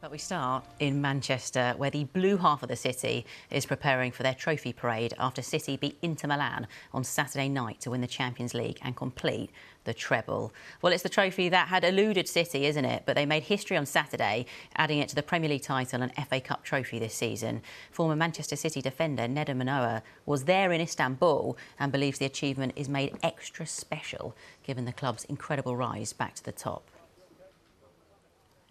But we start in Manchester, where the blue half of the city is preparing for their trophy parade after City beat Inter Milan on Saturday night to win the Champions League and complete the treble. Well, it's the trophy that had eluded City, isn't it? But they made history on Saturday, adding it to the Premier League title and FA Cup trophy this season. Former Manchester City defender Nedum Onuoha was there in Istanbul and believes the achievement is made extra special, given the club's incredible rise back to the top.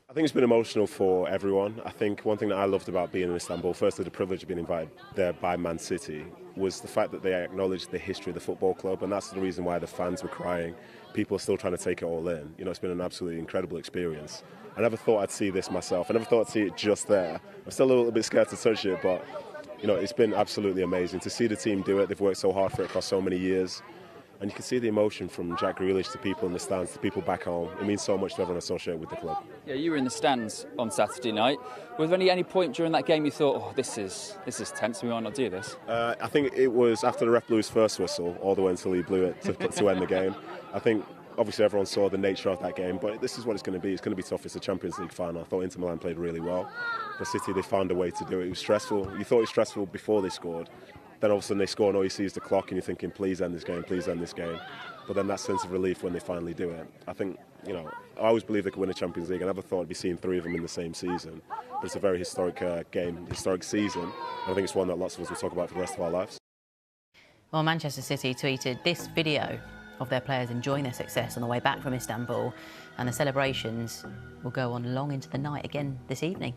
I think it's been emotional for everyone. I think one thing that I loved about being in Istanbul, firstly the privilege of being invited there by Man City, was the fact that they acknowledged the history of the football club, and that's the reason why the fans were crying. People are still trying to take it all in. You know, it's been an absolutely incredible experience. I never thought I'd see this myself. I never thought I'd see it just there. I'm still a little bit scared to touch it, but you know, it's been absolutely amazing to see the team do it. They've worked so hard for it across so many years. And you can see the emotion from Jack Grealish to people in the stands, to people back home. It means so much to everyone associated with the club. Yeah, you were in the stands on Saturday night. Was there any point during that game you thought, oh, this is tense, we might not do this? I think it was after the ref blew his first whistle, all the way until he blew it to end the game. I think obviously everyone saw the nature of that game, but this is what it's going to be. It's going to be tough. It's a Champions League final. I thought Inter Milan played really well. For City, they found a way to do it. It was stressful. You thought it was stressful before they scored. Then all of a sudden they score and all you see is the clock and you're thinking, please end this game, please end this game. But then that sense of relief when they finally do it. I think, you know, I always believed they could win a Champions League. I never thought I'd be seeing three of them in the same season. But it's a very historic game, historic season. And I think it's one that lots of us will talk about for the rest of our lives. Well, Manchester City tweeted this video of their players enjoying their success on the way back from Istanbul. And the celebrations will go on long into the night again this evening.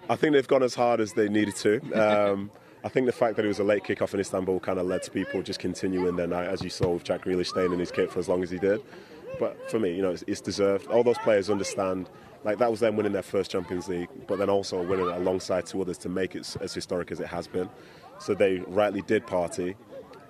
I think they've gone as hard as they needed to. I think the fact that it was a late kick-off in Istanbul kind of led to people just continuing their night, as you saw with Jack Grealish staying in his kit for as long as he did. But for me, you know, it's deserved. All those players understand, like that was them winning their first Champions League, but then also winning it alongside two others to make it as historic as it has been. So they rightly did party,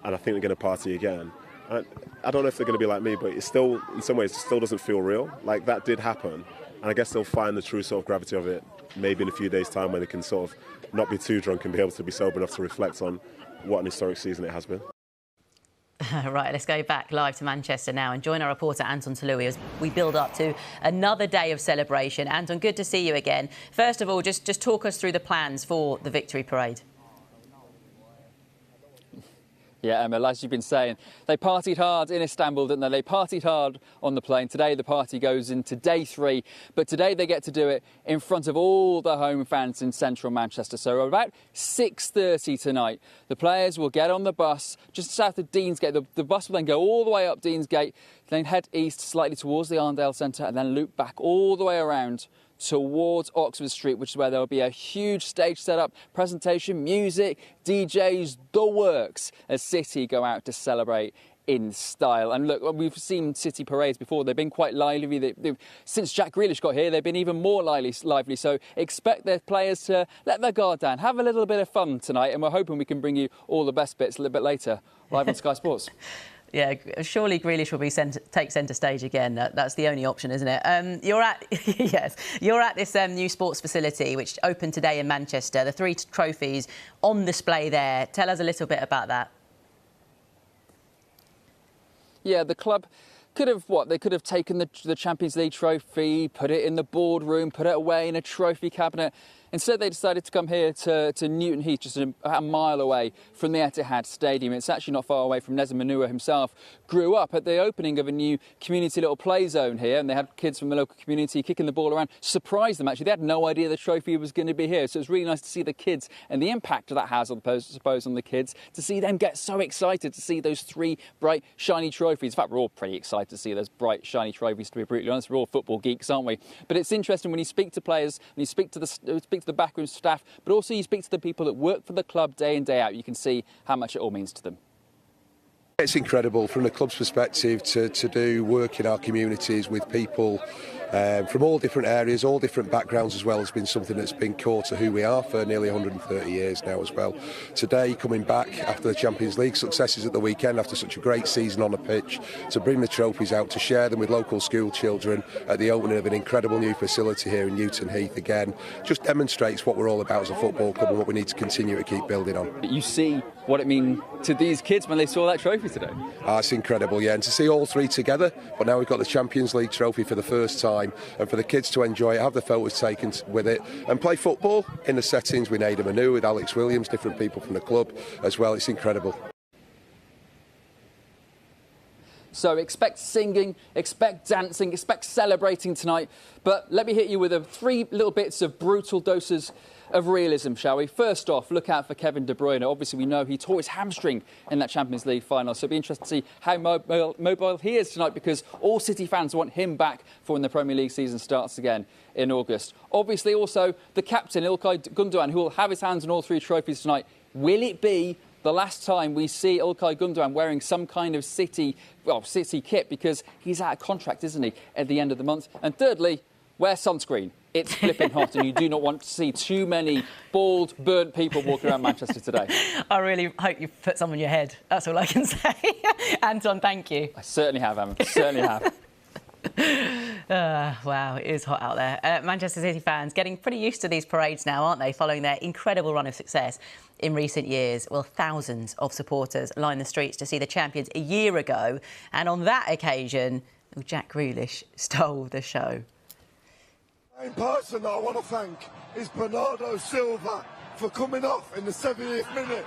and I think they're going to party again. And I don't know if they're going to be like me, but it's still, in some ways, it still doesn't feel real. Like that did happen, and I guess they'll find the true sort of gravity of it maybe in a few days' time when they can sort of not be too drunk and be able to be sober enough to reflect on what an historic season it has been. Right, let's go back live to Manchester now and join our reporter Anton Toloui as we build up to another day of celebration. Anton, good to see you again. First of all, just talk us through the plans for the victory parade. Yeah, Emma, as you've been saying, they partied hard in Istanbul, didn't they? They partied hard on the plane. Today, the party goes into day 3, but today they get to do it in front of all the home fans in central Manchester. So about 6:30 tonight, the players will get on the bus just south of Deansgate. The bus will then go all the way up Deansgate, then head east slightly towards the Arndale Centre and then loop back all the way around towards Oxford Street, which is where there will be a huge stage set-up, presentation, music, DJs, the works, as City go out to celebrate in style. And look, we've seen City parades before. They've been quite lively. Since Jack Grealish got here, they've been even more lively. So expect their players to let their guard down, have a little bit of fun tonight, and we're hoping we can bring you all the best bits a little bit later, live on Sky Sports. Yeah, surely Grealish will be take centre stage again. That's the only option, isn't it? You're at yes, you're at this new sports facility which opened today in Manchester. The 3 trophies on display there. Tell us a little bit about that. Yeah, the club could have They could have taken the Champions League trophy, put it in the boardroom, put it away in a trophy cabinet. Instead, they decided to come here to Newton Heath, just a mile away from the Etihad Stadium. It's actually not far away from Nedum Onuoha himself. Grew up at the opening of a new community little play zone here, and they had kids from the local community kicking the ball around. Surprised them, actually. They had no idea the trophy was going to be here. So it was really nice to see the kids and the impact that has, I suppose, on the kids, to see them get so excited to see those 3 bright, shiny trophies. In fact, we're all pretty excited to see those bright, shiny trophies, to be brutally honest. We're all football geeks, aren't we? But it's interesting when you speak to players, when you speak to the backroom staff, but also you speak to the people that work for the club day in, day out, you can see how much it all means to them. It's incredible from the club's perspective to do work in our communities with people from all different areas, all different backgrounds as well, has been something that's been core to who we are for nearly 130 years now as well. Today, coming back after the Champions League successes at the weekend, after such a great season on the pitch, to bring the trophies out, to share them with local school children at the opening of an incredible new facility here in Newton Heath again, just demonstrates what we're all about as a football club and what we need to continue to keep building on. You see what it means to these kids when they saw that trophy today. It's incredible, yeah, and to see all 3 together, but now we've got the Champions League trophy for the first time time, and for the kids to enjoy it, have the photos taken with it, and play football in the settings with Nedum Onuoha, with Alex Williams, different people from the club as well. It's incredible. So expect singing, expect dancing, expect celebrating tonight. But let me hit you with 3 little bits of brutal doses of realism, shall we? First off, look out for Kevin De Bruyne. Obviously, we know he tore his hamstring in that Champions League final, so it'll be interesting to see how mobile he is tonight, because all City fans want him back for when the Premier League season starts again in August. Obviously, also, the captain, İlkay Gündoğan, who will have his hands on all 3 trophies tonight. Will it be the last time we see İlkay Gündoğan wearing some kind of City kit, because he's out of contract, isn't he, at the end of the month? And thirdly, wear sunscreen. It's flipping hot, and you do not want to see too many bald, burnt people walking around Manchester today. I really hope you put some on your head. That's all I can say. Anton, thank you. I certainly have, Emma. Certainly have. Wow, it is hot out there. Manchester City fans getting pretty used to these parades now, aren't they, following their incredible run of success in recent years? Well, thousands of supporters lined the streets to see the champions a year ago, and on that occasion, Jack Grealish stole the show. In person, I want to thank is Bernardo Silva for coming off in the 70th minute,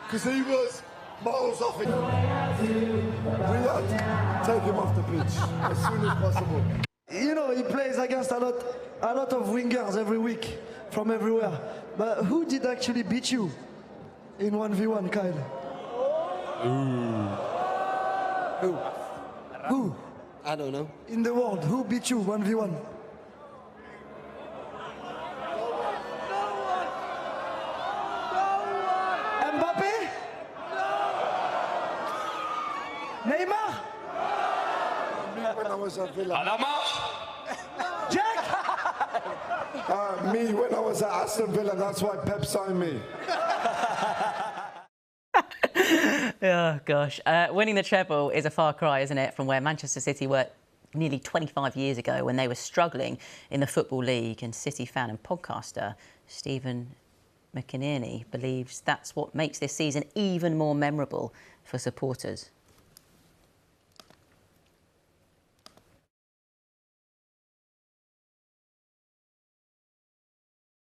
because he was miles off it. We had to take him off the pitch as soon as possible. You know, he plays against a lot of wingers every week from everywhere. But who did actually beat you in 1v1, Kyle? Who? I don't know. In the world, who beat you 1v1? Mbappe? Neymar? Me when I was at Villa. Jack? Me when I was at Aston Villa, that's why Pep signed me. Oh, gosh. Winning the treble is a far cry, isn't it, from where Manchester City were nearly 25 years ago, when they were struggling in the Football League. And City fan and podcaster Stephen Mcinerney believes that's what makes this season even more memorable for supporters.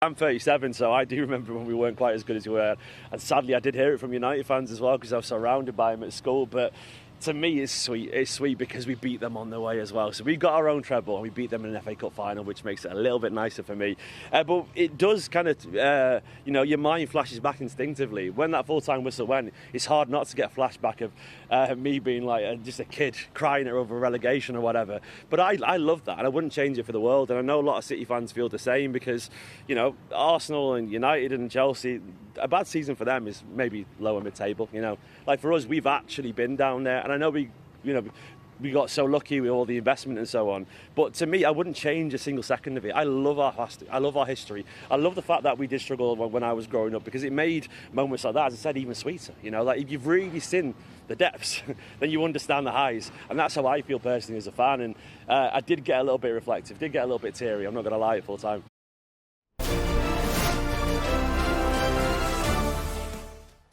I'm 37, so I do remember when we weren't quite as good as we were. And sadly, I did hear it from United fans as well, because I was surrounded by them at school. But to me, it's sweet. It's sweet because we beat them on the way as well. So we got our own treble and we beat them in an FA Cup final, which makes it a little bit nicer for me. But it does kind of, your mind flashes back instinctively. When that full-time whistle went, it's hard not to get a flashback of me being like just a kid crying over relegation or whatever. But I love that, and I wouldn't change it for the world. And I know a lot of City fans feel the same, because, Arsenal and United and Chelsea, a bad season for them is maybe lower mid-table. Like for us, we've actually been down there, and I know we got so lucky with all the investment and so on. But to me, I wouldn't change a single second of it. I love our history. I love the fact that we did struggle when I was growing up, because it made moments like that, as I said, even sweeter. Like if you've really seen the depths, then you understand the highs, and that's how I feel personally as a fan. And I did get a little bit reflective, did get a little bit teary. I'm not going to lie, at full time.